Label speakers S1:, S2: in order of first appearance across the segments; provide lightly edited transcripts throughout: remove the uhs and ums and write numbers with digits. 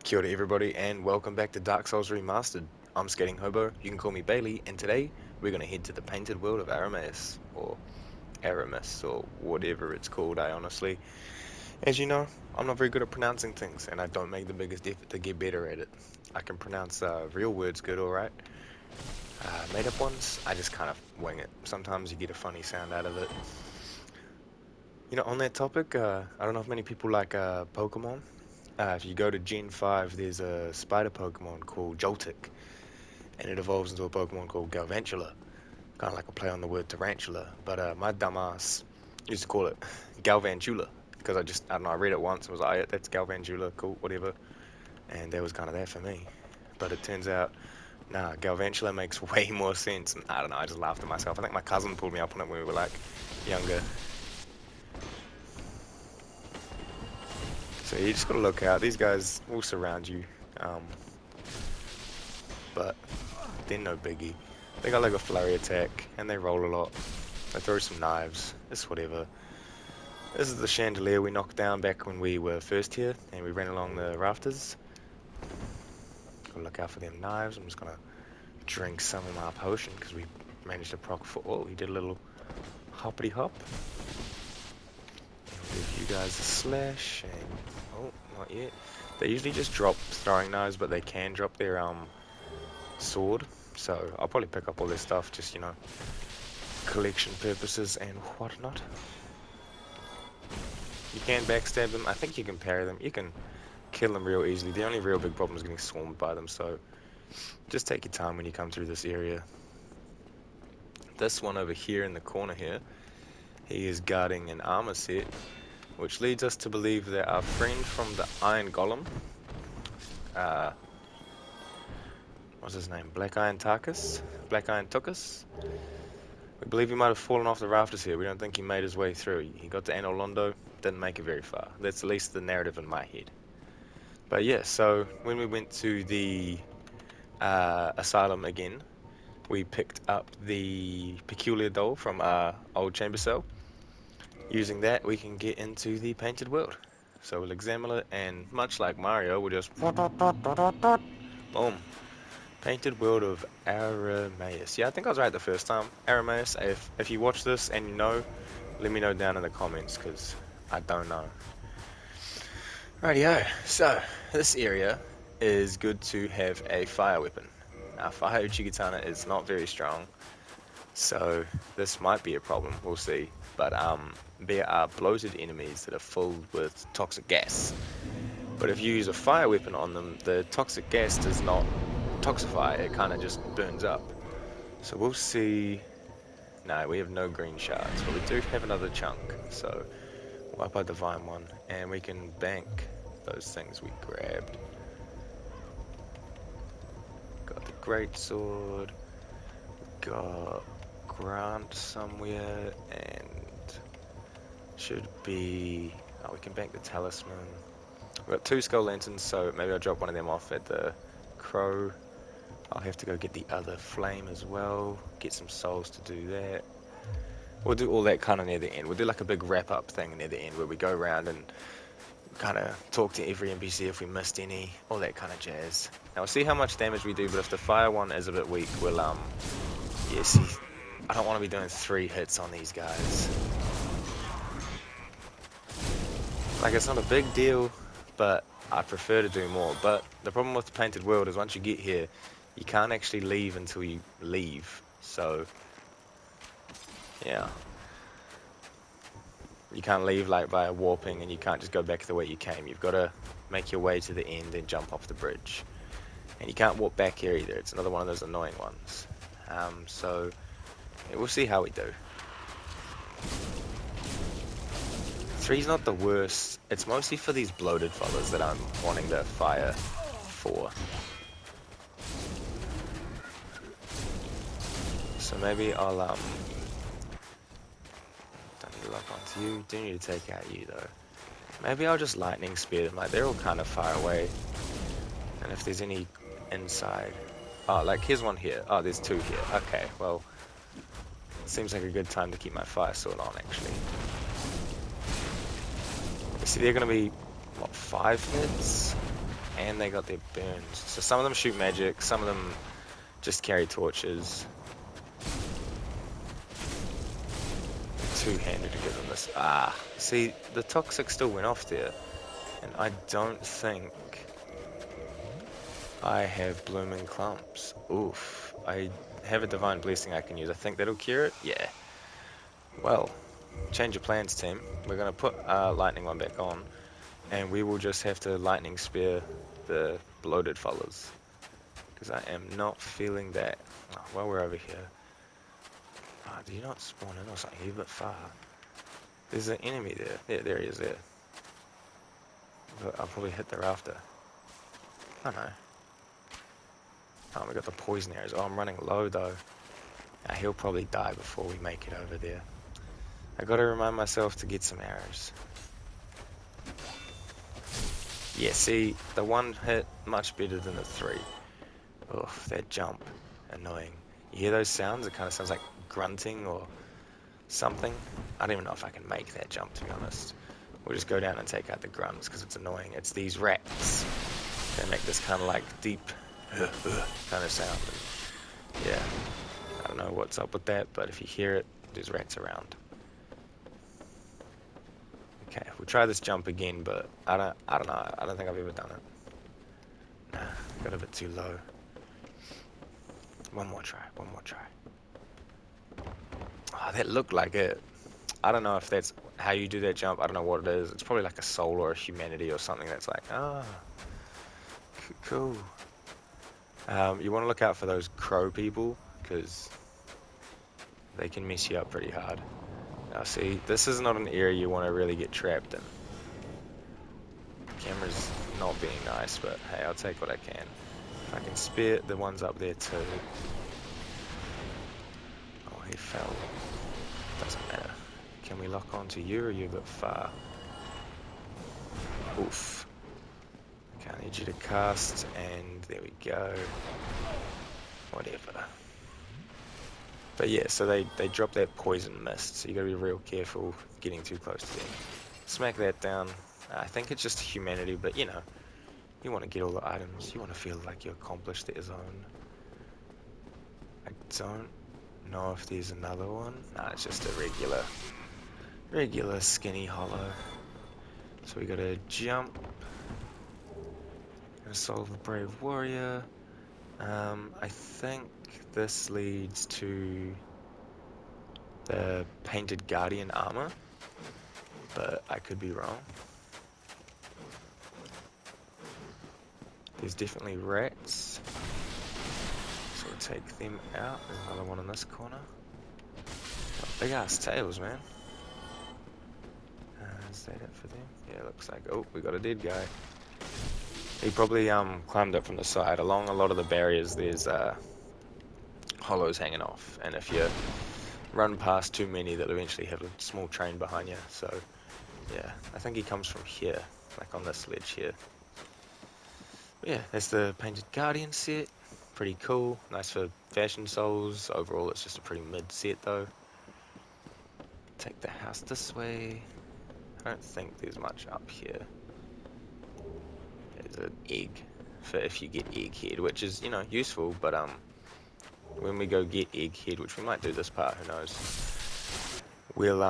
S1: Kia ora everybody and welcome back to Dark Souls Remastered. I'm Skating Hobo, you can call me Bailey, and today we're going to head to the painted world of Aramis, or Aramis, or whatever it's called. As you know, I'm not very good at pronouncing things, and I don't make the biggest effort to get better at it. I can pronounce real words good, alright. Made up ones, I just kind of wing it. Sometimes you get a funny sound out of it. On that topic, I don't know if many people like Pokemon. If you go to Gen 5, there's a spider Pokemon called Joltik, and it evolves into a Pokemon called Galvantula. Kind of like a play on the word tarantula, but my dumbass used to call it Galvantula, because I don't know, I read it once and was like, oh, yeah, that's Galvantula, cool, whatever, and that was kind of that for me. But it turns out, nah, Galvantula makes way more sense, and I don't know, I just laughed at myself. I think my cousin pulled me up on it when we were like younger. So you just gotta look out. These guys will surround you, um, but they're no biggie. They got like a flurry attack, and they roll a lot. They throw some knives. It's whatever. This is the chandelier we knocked down back when we were first here, and we ran along the rafters. Gotta look out for them knives. I'm just gonna drink some of my potion because we managed to proc for. Oh, we did a little hoppity hop. And we'll give you guys a slash, and oh, not yet. They usually just drop throwing knives, but they can drop their sword. So I'll probably pick up all this stuff, just collection purposes and whatnot. You can backstab them. I think you can parry them. You can kill them real easily. The only real big problem is getting swarmed by them, so just take your time when you come through this area. This one over here in the corner here, he is guarding an armor set, which leads us to believe that our friend from the Iron Golem, what's his name? Black Iron Tarkus? Black Iron Tukus? We believe he might have fallen off the rafters here. We don't think he made his way through. He got to Anor Londo, didn't make it very far. That's at least the narrative in my head. But yeah, so when we went to the asylum again, we picked up the peculiar doll from our old chamber cell. Using that, we can get into the painted world. So we'll examine it, and much like Mario, we'll just boom. Painted world of Aramis. Yeah, I think I was right the first time. Aramis. If you watch this and you know, let me know down in the comments, because I don't know. Rightio, so this area is good to have a fire weapon. Now, Fire Uchigatana is not very strong, so this might be a problem, we'll see. But there are bloated enemies that are filled with toxic gas. But if you use a fire weapon on them, the toxic gas does not toxify, it kind of just burns up. So we'll see. No, we have no green shards, but we do have another chunk, so wipe our divine one, and we can bank those things we grabbed. Got the great sword, got Grant somewhere, and should be. Oh, we can bank the talisman. We've got 2 skull lanterns, so maybe I'll drop one of them off at the crow. I'll have to go get the other flame as well, get some souls to do that. We'll do all that kind of near the end. We'll do like a big wrap-up thing near the end where we go around and kind of talk to every NPC if we missed any, all that kind of jazz. Now we'll see how much damage we do, but if the fire one is a bit weak, we'll yeah, see, I don't want to be doing 3 hits on these guys. Like, it's not a big deal, but I prefer to do more. But the problem with the painted world is once you get here, you can't actually leave until you leave. So yeah, you can't leave like via warping, and you can't just go back the way you came. You've got to make your way to the end and jump off the bridge, and you can't warp back here either. It's another one of those annoying ones. So yeah, we'll see how we do. 3's not the worst. It's mostly for these bloated fellas that I'm wanting to fire for. So maybe I'll don't need to lock onto you. Do need to take out you though. Maybe I'll just lightning spear them. Like, they're all kind of far away. And if there's any inside, oh, like here's one here. Oh, there's 2 here. Okay, well, seems like a good time to keep my fire sword on actually. See, they're gonna be what, 5 hits, and they got their burns. So some of them shoot magic, some of them just carry torches. Two-handed to give them this. Ah, see, the toxic still went off there, and I don't think I have blooming clumps. Oof, I have a divine blessing I can use. I think that'll cure it. Yeah. Well, change of plans, team. We're gonna put lightning one back on, and we will just have to lightning spear the bloated fellas, because I am not feeling that. Oh, while we're over here, do you not spawn in or something? You're a bit far. There's an enemy there. There he is there. But I'll probably hit the rafter. Oh no. Oh, we got the poison arrows. Oh, I'm running low though. He'll probably die before we make it over there. I gotta remind myself to get some arrows. Yeah, see, the one hit much better than the three. Oof, that jump. Annoying. You hear those sounds? It kind of sounds like grunting or something. I don't even know if I can make that jump, to be honest. We'll just go down and take out the grunts because it's annoying. It's these rats. They make this kind of like deep kind of sound. And yeah, I don't know what's up with that, but if you hear it, there's rats around. Okay, we'll try this jump again, but I don't know. I don't think I've ever done it. Nah, got a bit too low. One more try. Oh, that looked like it. I don't know if that's how you do that jump. I don't know what it is. It's probably like a soul or a humanity or something that's like, cool. You want to look out for those crow people, because they can mess you up pretty hard. Now see, this is not an area you want to really get trapped in. Camera's not being nice, but hey, I'll take what I can. If I can spare the ones up there too. Oh, he fell. Doesn't matter. Can we lock onto you, or are you a bit far? Oof. Okay, I need you to cast, and there we go. Whatever. But yeah, so they drop that poison mist, so you gotta be real careful getting too close to them. Smack that down. I think it's just humanity, but you know, you want to get all the items. You want to feel like you accomplished their zone. I don't know if there's another one. Nah, it's just a regular skinny hollow. So we gotta jump. Gonna solve the brave warrior. I think this leads to the painted guardian armor, but I could be wrong. There's definitely rats, so we'll take them out. There's another one in this corner. Big ass tails, man. Is that it for them? Yeah, looks like. Oh, we got a dead guy. He probably climbed up from the side. Along a lot of the barriers, there's hollows hanging off, and if you run past too many, they'll eventually have a small train behind you. So yeah, I think he comes from here, like on this ledge here. But yeah, that's the painted guardian set. Pretty cool, nice for fashion souls. Overall, it's just a pretty mid set though. Take the house this way. I don't think there's much up here. There's an egg for if you get egghead, which is, you know, useful, but when we go get egghead, which we might do this part, who knows, we'll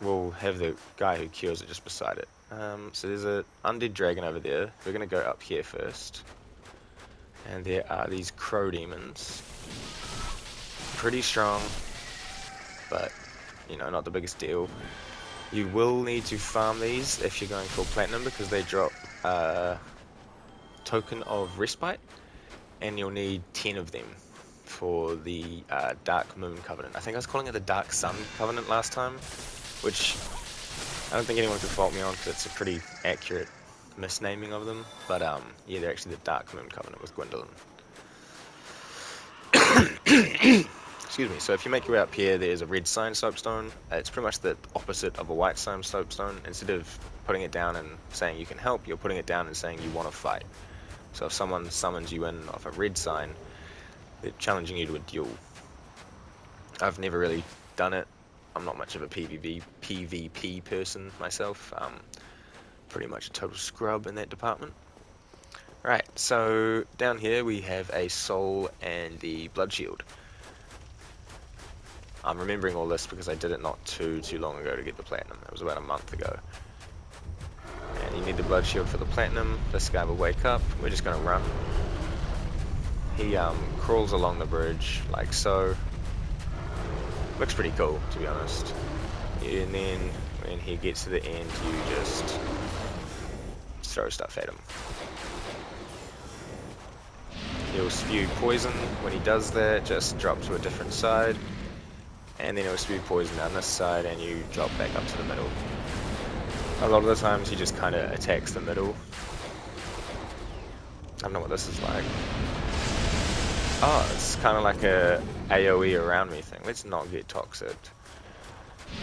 S1: we'll have the guy who cures it just beside it. So there's an undead dragon over there. We're gonna go up here first, and there are these crow demons. Pretty strong, but you know, not the biggest deal. You will need to farm these if you're going for platinum, because they drop token of respite, and you'll need 10 of them for the Dark Moon Covenant. I think I was calling it the Dark Sun Covenant last time, which I don't think anyone could fault me on, because it's a pretty accurate misnaming of them. But yeah, they're actually the Dark Moon Covenant with Gwendolyn. Excuse me. So if you make your way up here, there's a red sign soapstone. It's pretty much the opposite of a white sign soapstone. Instead of putting it down and saying you can help, you're putting it down and saying you want to fight. So if someone summons you in off a red sign, they're challenging you to a duel. I've never really done it. I'm not much of a PvP person myself. Pretty much a total scrub in that department. Right, so down here we have a soul and the blood shield. I'm remembering all this because I did it not too long ago to get the platinum. It was about a month ago. And you need the blood shield for the platinum. This guy will wake up. We're just going to run. He crawls along the bridge like so. Looks pretty cool, to be honest. And then when he gets to the end, you just throw stuff at him. He'll spew poison. When he does that, just drop to a different side. And then he'll spew poison down this side and you drop back up to the middle. A lot of the times he just kind of attacks the middle. I don't know what this is like. Oh, it's kind of like a AoE around me thing. Let's not get toxic.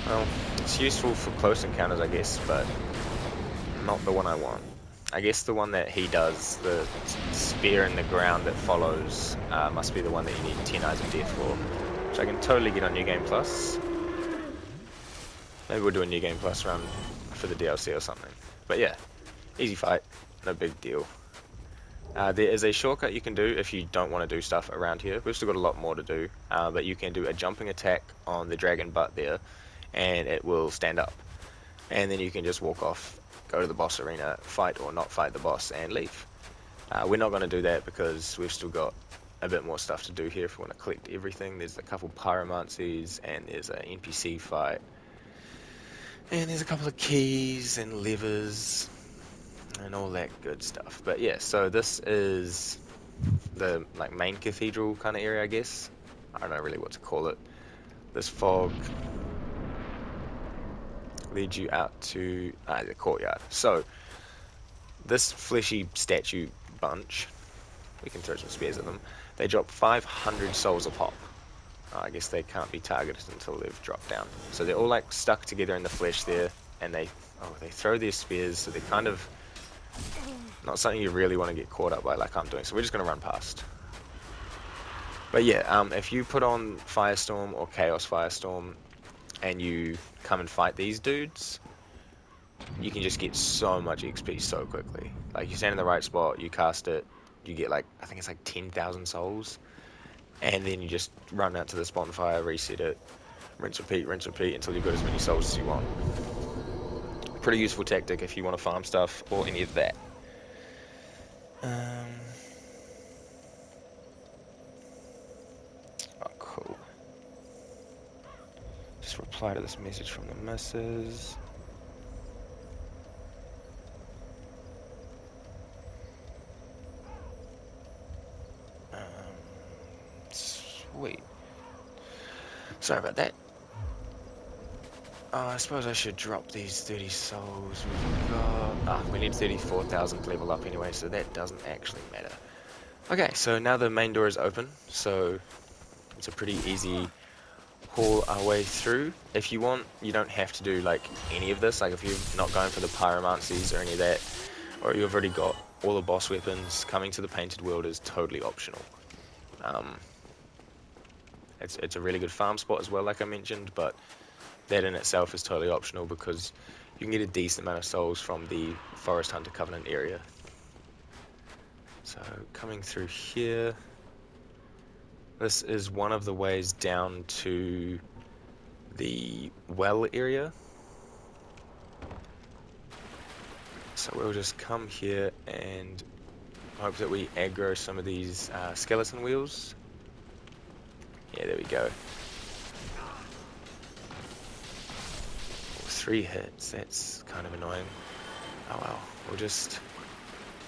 S1: Well, it's useful for close encounters, I guess, but not the one I want. I guess the one that he does, the spear in the ground that follows, must be the one that you need 10 Eyes of Death for, which I can totally get on New Game Plus. Maybe we'll do a New Game Plus run for the DLC or something. But yeah, easy fight, no big deal. There is a shortcut you can do if you don't want to do stuff around here. We've still got a lot more to do, but you can do a jumping attack on the dragon butt there, and it will stand up. And then you can just walk off, go to the boss arena, fight or not fight the boss, and leave. We're not going to do that because we've still got a bit more stuff to do here if we want to collect everything. There's a couple pyromancies, and there's an NPC fight. And there's a couple of keys and levers and all that good stuff. But yeah, so this is the main cathedral kind of area, I guess. I don't know really what to call it. This fog leads you out to the courtyard. So this fleshy statue bunch, we can throw some spears at them. They drop 500 souls a pop. I guess they can't be targeted until they've dropped down. So they're all like stuck together in the flesh there, and they throw their spears, so they're kind of not something you really want to get caught up by like I'm doing. So we're just going to run past. But yeah, if you put on Firestorm or Chaos Firestorm and you come and fight these dudes, you can just get so much XP so quickly. Like, you stand in the right spot, you cast it, you get like, I think it's like 10,000 souls, and then you just run out to this bonfire, reset it, rinse repeat until you've got as many souls as you want. Pretty useful tactic if you want to farm stuff or any of that. Oh, cool. Just reply to this message from the missus. Sweet. Sorry about that. I suppose I should drop these 30 souls we've got. We need 34,000 to level up anyway, so that doesn't actually matter. Okay, so now the main door is open, so it's a pretty easy haul our way through. If you want, you don't have to do like any of this. Like, if you're not going for the pyromancies or any of that, or you've already got all the boss weapons, coming to the painted world is totally optional. It's a really good farm spot as well, like I mentioned, but that in itself is totally optional because you can get a decent amount of souls from the Forest Hunter Covenant area. So coming through here, this is one of the ways down to the well area. So we'll just come here and hope that we aggro some of these skeleton wheels. Yeah, there we go. 3 hits, that's kind of annoying. Oh well, we'll just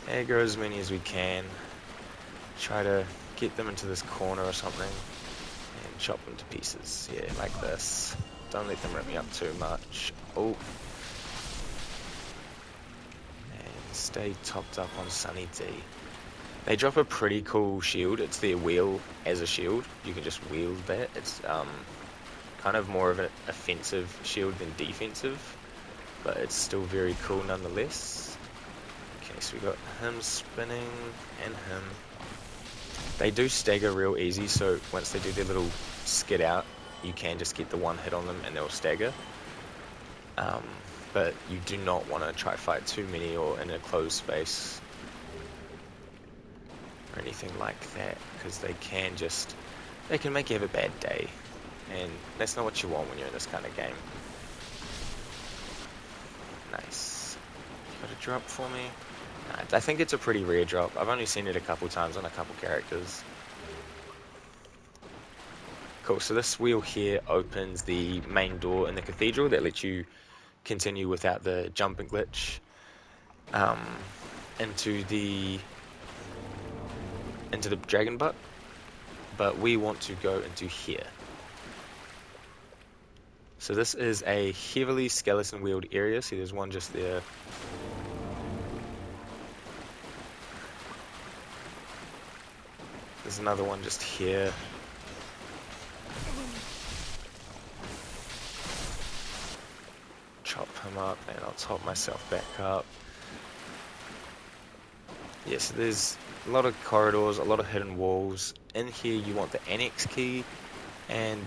S1: aggro as many as we can. Try to get them into this corner or something and chop them to pieces. Yeah, like this. Don't let them rip me up too much. Oh. And stay topped up on Sunny D. They drop a pretty cool shield. It's their wheel as a shield. You can just wield that. It's kind of more of an offensive shield than defensive, but it's still very cool nonetheless. Okay, so we got him spinning and him. They do stagger real easy, so once they do their little skid out, you can just get the one hit on them and they'll stagger. But you do not want to try fight too many or in a closed space or anything like that, because they can make you have a bad day, and that's not what you want when you're in this kind of game. Nice. Got a drop for me? I think it's a pretty rare drop. I've only seen it a couple times on a couple characters. Cool, so this wheel here opens the main door in the cathedral that lets you continue without the jumping glitch into the dragon butt, but we want to go into here. So this is a heavily skeleton wheeled area. See, there's one just there. There's another one just here. Chop him up and I'll top myself back up. Yeah, so there's a lot of corridors, a lot of hidden walls. In here you want the annex key, and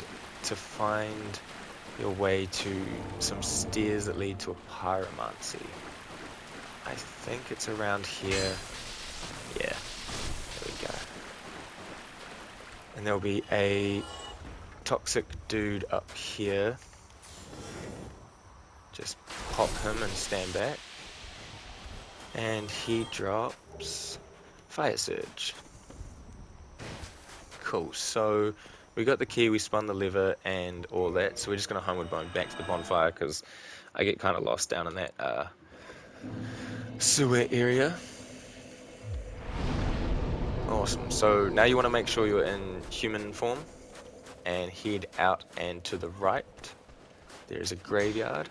S1: to find your way to some stairs that lead to a pyromancy. I think it's around here. Yeah, there we go. And there'll be a toxic dude up here. Just pop him and stand back. And he drops Fire Surge. Cool, so we got the key, we spun the lever and all that, so we're just going to homeward bone back to the bonfire because I get kind of lost down in that sewer area. Awesome, so now you want to make sure you're in human form and head out and to the right. There's a graveyard.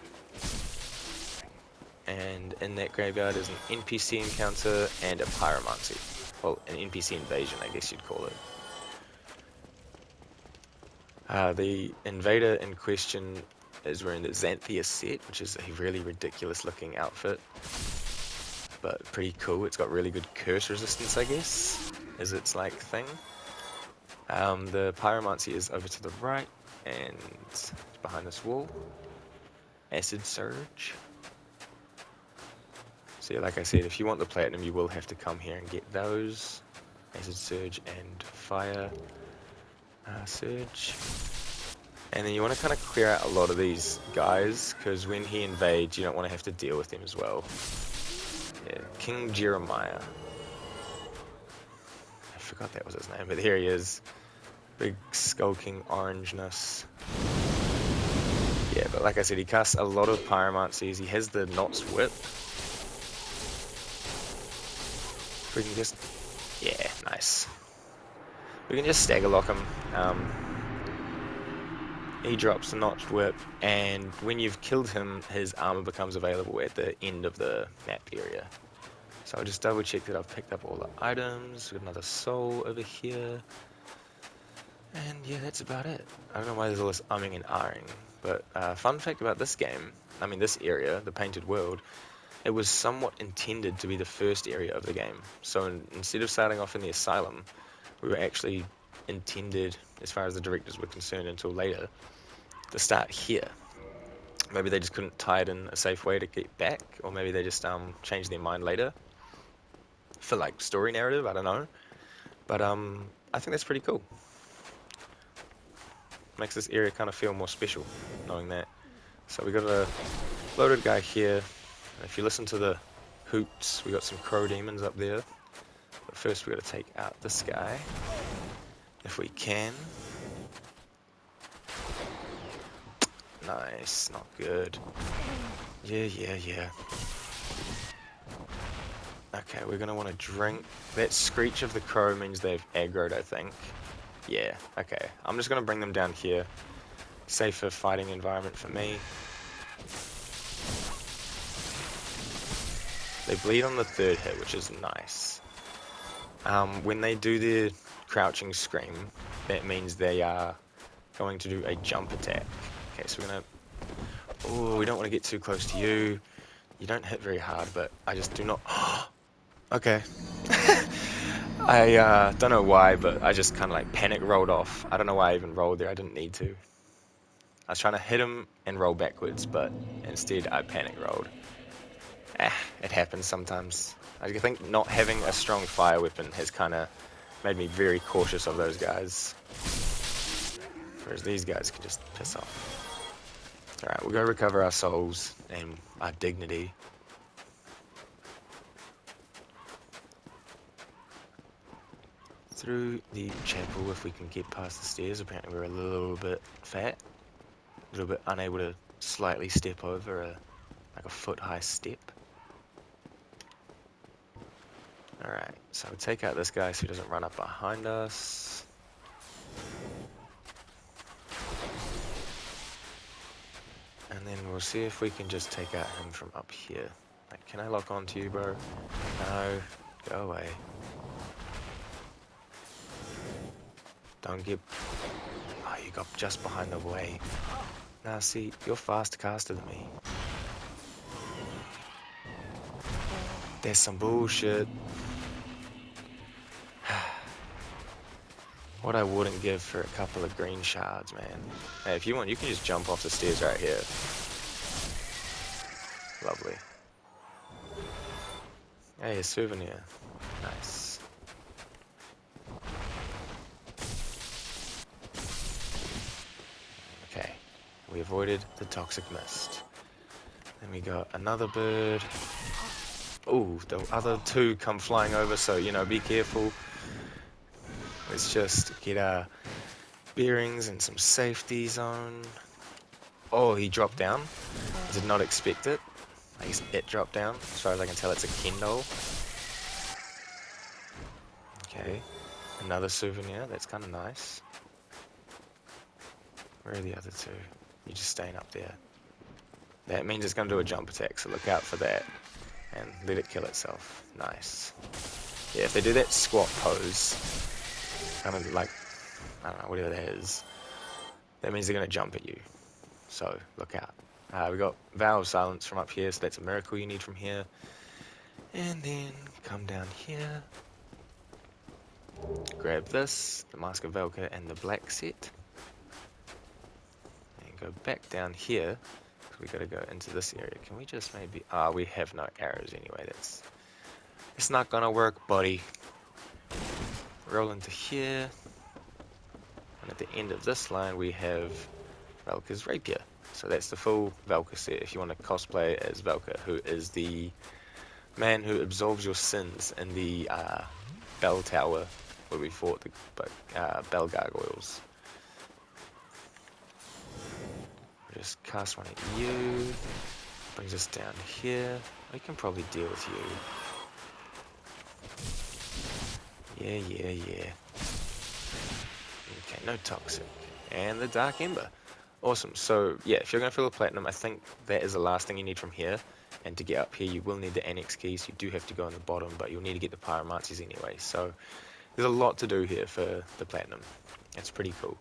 S1: And in that graveyard is an NPC encounter and a pyromancy. Well, an NPC invasion, I guess you'd call it. The invader in question is wearing the Xanthia set, which is a really ridiculous looking outfit, but pretty cool. It's got really good curse resistance, I guess, is its like thing. The pyromancy is over to the right and it's behind this wall. Acid Surge. So yeah, like I said, if you want the platinum, you will have to come here and get those. Acid Surge and Fire Surge. And then you want to kind of clear out a lot of these guys, because when he invades, you don't want to have to deal with him as well. Yeah, King Jeremiah. I forgot that was his name, but here he is. Big skulking orangeness. Yeah, but like I said, he casts a lot of pyromancies. He has the Knots Whip. We can just... yeah, nice. We can just stagger lock him. He drops the Notched Whip, and when you've killed him, his armor becomes available at the end of the map area. So I'll just double check that I've picked up all the items. We've got another soul over here. And yeah, that's about it. I don't know why there's all this umming and ahhing, but fun fact about this game, I mean this area, the Painted World, it was somewhat intended to be the first area of the game. So instead of starting off in the asylum, we were actually intended, as far as the directors were concerned until later, to start here. Maybe they just couldn't tie it in a safe way to get back, or maybe they just changed their mind later for like story narrative, I don't know. But I think that's pretty cool. Makes this area kind of feel more special, knowing that. So we got a loaded guy here. And if you listen to the hoots, we got some crow demons up there. But first we got to take out this guy, if we can. Nice, not good. Yeah. Okay, we're gonna want to drink. That screech of the crow means they've aggroed, I think. Yeah, okay. I'm just gonna bring them down here. Safer fighting environment for me. They bleed on the third hit, which is nice. When they do their crouching scream, that means they are going to do a jump attack. Okay, so we're gonna... oh, we don't want to get too close to you. You don't hit very hard, but I just do not... okay. I don't know why, but I just kind of like panic rolled off. I don't know why I even rolled there. I didn't need to. I was trying to hit him and roll backwards, but instead I panic rolled. It happens sometimes. I think not having a strong fire weapon has kind of made me very cautious of those guys. Whereas these guys can just piss off. Alright, we'll go recover our souls and our dignity. Through the chapel, if we can get past the stairs. Apparently we're a little bit fat. A little bit unable to slightly step over like a foot-high step. Alright, so we'll take out this guy so he doesn't run up behind us. And then we'll see if we can just take out him from up here. Like, can I lock onto you, bro? No, go away. Don't get... Oh, you got just behind the way. Now see, you're faster caster than me. There's some bullshit. What I wouldn't give for a couple of green shards, man. Hey, if you want, you can just jump off the stairs right here. Lovely. Hey, a souvenir. Nice. Okay, we avoided the toxic mist. Then we got another bird. Ooh, the other two come flying over, so, you know, be careful. Let's just get our bearings and some safety zone. Oh, he dropped down. I did not expect it. I guess it dropped down. As far as I can tell, it's a Kendo. Okay, another souvenir. That's kind of nice. Where are the other two? You're just staying up there. That means it's going to do a jump attack, so look out for that. And let it kill itself. Nice. Yeah, if they do that squat pose, kind of like, I don't know, whatever that is, that means they're going to jump at you. So, look out. We got Vow of Silence from up here, so that's a miracle you need from here. And then come down here. Grab this, the Mask of Velka and the black set. And go back down here. We gotta go into this area. Can we just maybe... we have no arrows anyway. It's not gonna work, buddy. Roll into here. And at the end of this line, we have Velka's Rapier. So that's the full Velka set if you want to cosplay as Velka, who is the man who absolves your sins in the bell tower where we fought the bell gargoyles. Just cast one at you. Brings us down here. We can probably deal with you. Yeah. Okay, no toxic. And the Dark Ember. Awesome. So, yeah, if you're going to fill a platinum, I think that is the last thing you need from here. And to get up here, you will need the annex keys. You do have to go on the bottom, but you'll need to get the pyromancies anyway. So, there's a lot to do here for the platinum. It's pretty cool.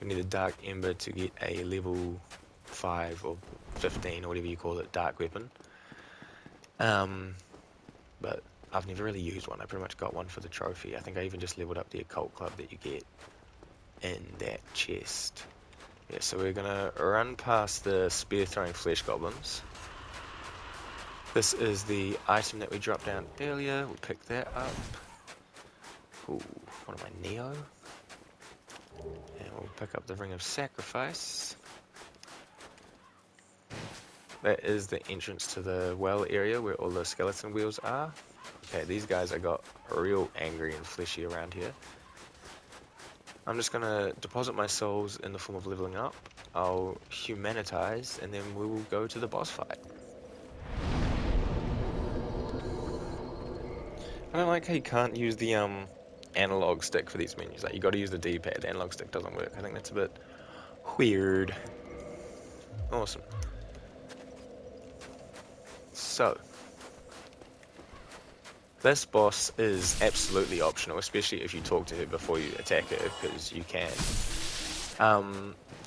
S1: We need a Dark Ember to get a level 5 or 15 or whatever you call it, dark weapon. But I've never really used one. I pretty much got one for the trophy. I think I even just leveled up the occult club that you get in that chest. Yeah, so we're gonna run past the spear throwing flesh goblins. This is the item that we dropped down earlier. We'll pick that up. Ooh, what am I, Neo? And we'll pick up the Ring of Sacrifice. That is the entrance to the well area where all the skeleton wheels are. Okay, these guys I got real angry and fleshy around here. I'm just gonna deposit my souls in the form of leveling up. I'll humanitize and then we will go to the boss fight. I don't like how you can't use the analog stick for these menus. Like, you gotta use the D-pad. The analog stick doesn't work. I think that's a bit weird. Awesome. So, this boss is absolutely optional, especially if you talk to her before you attack her, because you can.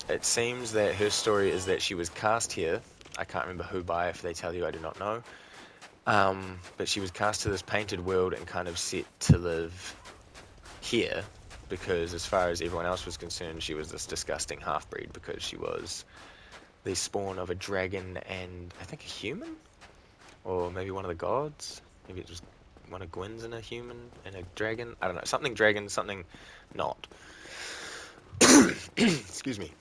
S1: It seems that her story is that she was cast here. I can't remember who by. If they tell you, I do not know. But she was cast to this painted world and kind of set to live here. because as far as everyone else was concerned, she was this disgusting half-breed because she was the spawn of a dragon and I think a human? Or maybe one of the gods? Maybe it was one of Gwyn's and a human and a dragon? I don't know. Something dragon, something not. Excuse me.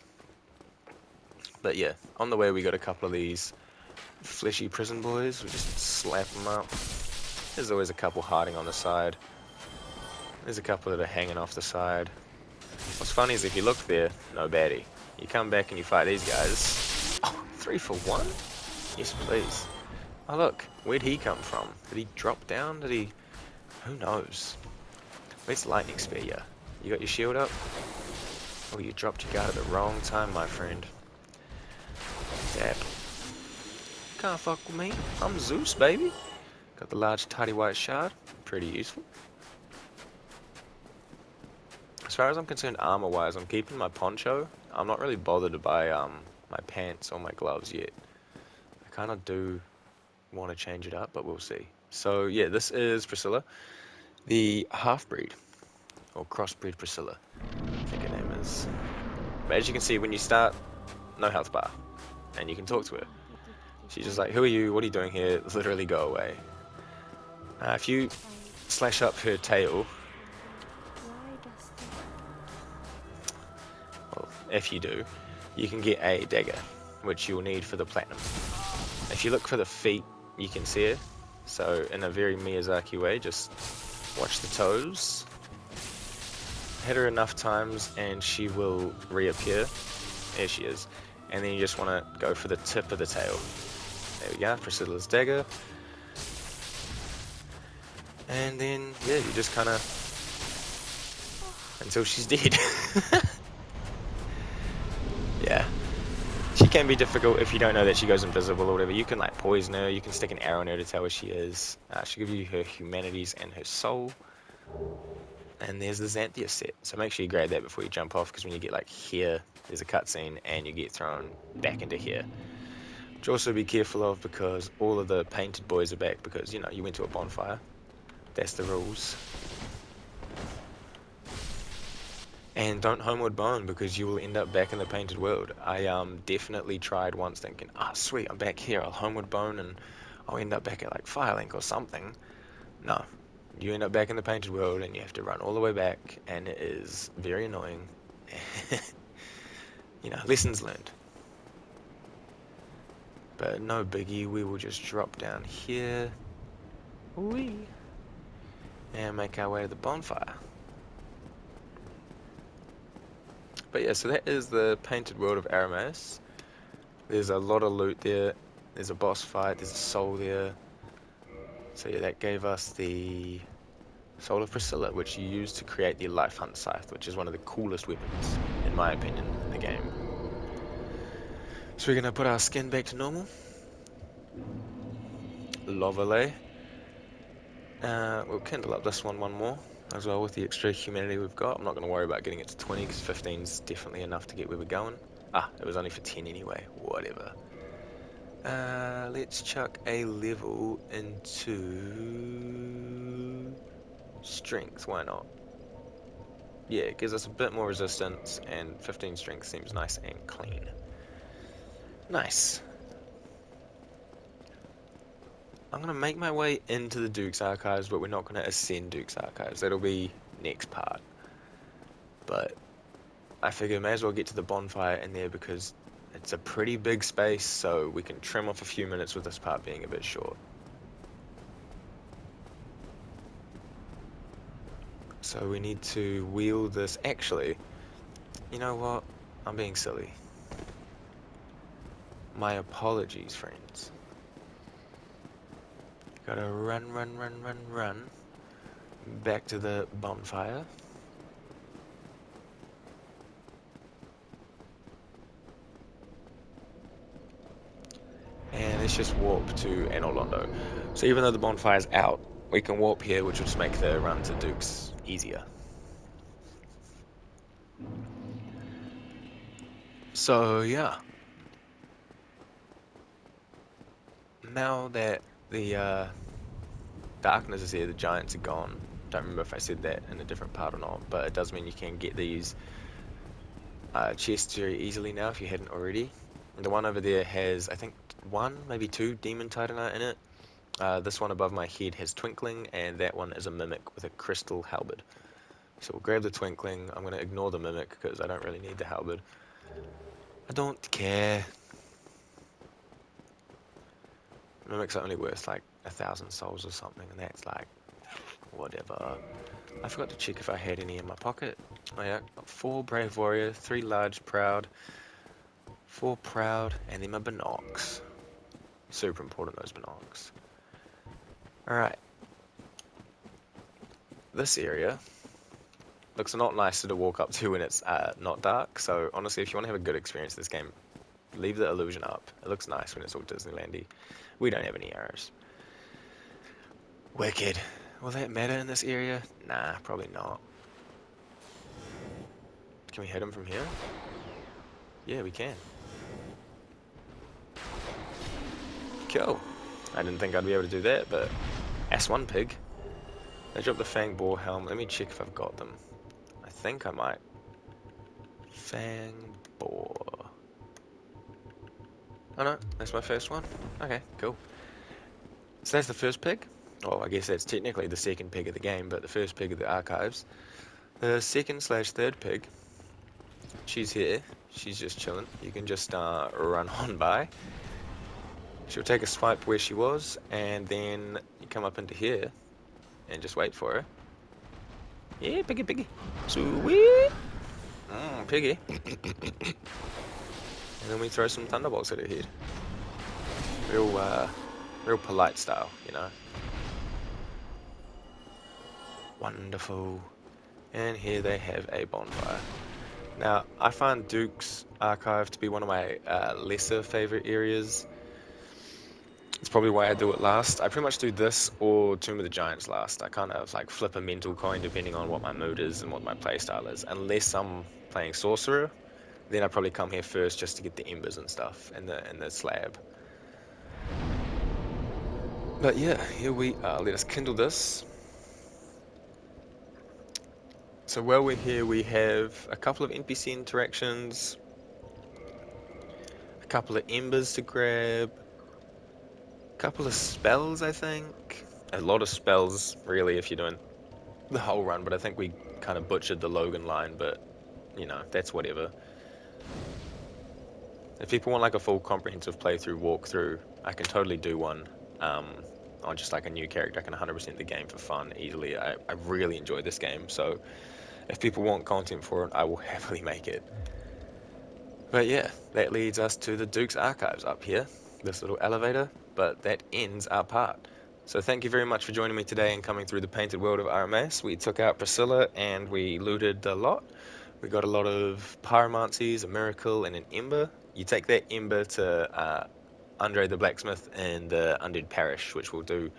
S1: But yeah, on the way we got a couple of these fleshy prison boys. We just slap them up. There's always a couple hiding on the side. There's a couple that are hanging off the side. What's funny is if you look there, no baddie. You come back and you fight these guys. Oh, 3 for 1? Yes, please. Oh look, where'd he come from? Did he drop down? Did he... Who knows? Let's lightning spear ya. You got your shield up? Oh, you dropped your guard at the wrong time, my friend. Dab. Can't fuck with me. I'm Zeus, baby. Got the large tidy white shard. Pretty useful. As far as I'm concerned armor-wise, I'm keeping my poncho. I'm not really bothered to buy my pants or my gloves yet. I kind of do want to change it up, but we'll see. So yeah, this is Priscilla, the half-breed, or crossbreed Priscilla, I think her name is. But as you can see, when you start, no health bar, and you can talk to her. She's just like, who are you, what are you doing here, literally go away. If you slash up her tail, well, if you do, you can get a dagger, which you'll need for the platinum. If you look for the feet, you can see her. So in a very Miyazaki way, just watch the toes. Hit her enough times and she will reappear. There she is. And then you just want to go for the tip of the tail. There we go, Priscilla's dagger. And then, yeah, you just kind of... until she's dead. Yeah. She can be difficult if you don't know that she goes invisible or whatever. You can like poison her, you can stick an arrow in her to tell where she is. She'll give you her humanities and her soul. And there's the Xanthia set. So make sure you grab that before you jump off, because when you get like here, there's a cutscene and you get thrown back into here. Which also be careful of, because all of the painted boys are back because, you know, you went to a bonfire. That's the rules. And don't homeward bone, because you will end up back in the painted world. I definitely tried once thinking, ah, sweet, I'm back here, I'll homeward bone and I'll end up back at like Firelink or something. No. You end up back in the painted world and you have to run all the way back, and it is very annoying. You know, lessons learned. But no biggie, we will just drop down here. Whee! And make our way to the bonfire. But yeah, so that is the painted world of Aramis. There's a lot of loot there. There's a boss fight, there's a soul there. So yeah, that gave us the Soul of Priscilla, which you use to create the Life Hunt Scythe, which is one of the coolest weapons, in my opinion, in the game. So we're going to put our skin back to normal. Lovely. We'll kindle up this one more, as well with the extra humanity we've got. I'm not going to worry about getting it to 20, because 15 is definitely enough to get where we're going. Ah, it was only for 10 anyway, whatever. Let's chuck a level into strength, why not? Yeah, it gives us a bit more resistance, and 15 strength seems nice and clean. Nice. I'm going to make my way into the Duke's Archives, but we're not going to ascend Duke's Archives. That'll be next part. But I figure may as well get to the bonfire in there, because it's a pretty big space, so we can trim off a few minutes with this part being a bit short. So we need to wheel this. Actually, you know what? I'm being silly. My apologies, friends. Gotta run back to the bonfire. And let's just warp to Anolondo. So even though the bonfire's out, we can warp here, which will just make the run to Duke's easier. So yeah. Now that the darkness is here, the giants are gone, Don't remember if I said that in a different part or not, but it does mean you can get these chests very easily now if you hadn't already. And the one over there has, I think, one, maybe two demon titanite in it. This one above my head has twinkling, and that one is a mimic with a crystal halberd. So we'll grab the twinkling. I'm going to ignore the mimic because I don't really need the halberd. I don't care. Mimic's only worth like 1,000 souls or something, and that's like, whatever. I forgot to check if I had any in my pocket. Oh yeah, got 4 brave warrior, 3 large proud, 4 proud, and then my binocs. Super important, those binocs. Alright, this area looks a lot nicer to walk up to when it's not dark, so honestly, if you want to have a good experience in this game, leave the illusion up. It looks nice when it's all Disneylandy. We don't have any arrows. Wicked. Will that matter in this area? Nah, probably not. Can we hit him from here? Yeah, we can. Cool. I didn't think I'd be able to do that, but S1 pig. They dropped the Fang Boar helm. Let me check if I've got them. I think I might. Fang Boar. Oh no, that's my first one. Okay, cool. So that's the first pig. Well, I guess that's technically the second pig of the game, but the first pig of the archives. The second slash third pig, she's here. She's just chilling. You can just run on by. She'll take a swipe where she was, and then you come up into here and just wait for her. Yeah, piggy, piggy. Sweet. Piggy. And then we throw some thunderbolts at her head. Real polite style, you know. Wonderful. And here they have a bonfire. Now, I find Duke's Archive to be one of my lesser favorite areas. It's probably why I do it last. I pretty much do this or Tomb of the Giants last. I kind of like flip a mental coin depending on what my mood is and what my playstyle is. Unless I'm playing Sorcerer, then I probably come here first just to get the embers and stuff and the slab. But yeah, here we are. Let us kindle this. So while we're here, we have a couple of NPC interactions, a couple of embers to grab, a couple of spells, I think. A lot of spells, really, if you're doing the whole run, but I think we kind of butchered the Logan line, but, you know, that's whatever. If people want like a full comprehensive playthrough, walkthrough, I can totally do one. On just like a new character, I can 100% the game for fun, easily. I really enjoy this game, so if people want content for it, I will happily make it. But yeah, that leads us to the Duke's Archives up here, this little elevator, but that ends our part. So thank you very much for joining me today and coming through the painted world of RMS. We took out Priscilla and we looted a lot. We got a lot of pyromancies, a miracle, and an ember. You take that ember to Andre the Blacksmith in the Undead Parish, which we'll do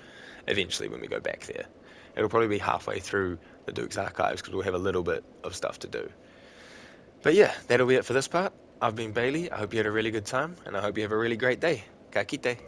S1: eventually when we go back there. It'll probably be halfway through the Duke's Archives because we'll have a little bit of stuff to do. But yeah, that'll be it for this part. I've been Bailey. I hope you had a really good time, and I hope you have a really great day. Ka kite.